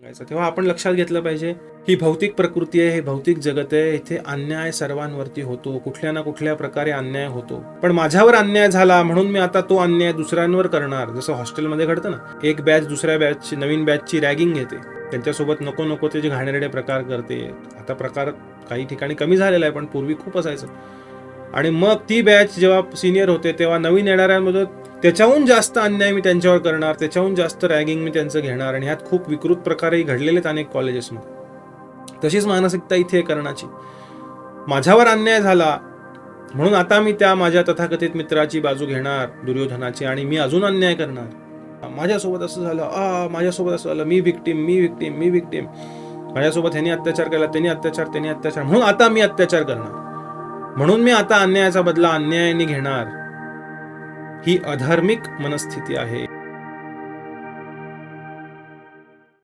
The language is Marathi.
तेव्हा आपण लक्षात घेतलं पाहिजे, ही भौतिक प्रकृती आहे, हे भौतिक जगत आहे, इथे अन्याय सर्वांवरती होतो, कुठल्या ना कुठल्या प्रकारे अन्याय होतो. पण माझ्यावर अन्याय झाला म्हणून मी आता तो अन्याय दुसऱ्यांवर करणार. जसं हॉस्टेलमध्ये घडतं ना, एक बॅच दुसऱ्या बॅचची, नवीन बॅचची रॅगिंग घेते, त्यांच्यासोबत नको नको ते जे घाणेरडे प्रकार करते. आता प्रकार काही ठिकाणी कमी झालेला आहे, पण पूर्वी खूप असायचं. आणि मग ती बॅच जेव्हा सिनियर होते तेव्हा नवीन येणाऱ्यांमध्ये त्याच्याहून जास्त अन्याय मी त्यांच्यावर करणार, त्याच्याहून जास्त रॅगिंग मी त्यांचं घेणार. आणि ह्यात खूप विकृत प्रकारही घडलेले आहेत अनेक कॉलेजेसमध्ये. तशीच मानसिकता इथे करण्याची. माझ्यावर अन्याय झाला म्हणून आता मी त्या माझ्या तथाकथित मित्राची बाजू घेणार, दुर्योधनाची, आणि मी अजून अन्याय करणार. माझ्यासोबत असं झालं, माझ्यासोबत असं झालं, मी विक्टीम, माझ्यासोबत ह्याने अत्याचार केला, त्यांनी अत्याचार, म्हणून आता मी अत्याचार करणार, म्हणून मी आता अन्यायाचा बदला अन्यायाने घेणार. ही अधार्मिक मनस्थिती आहे.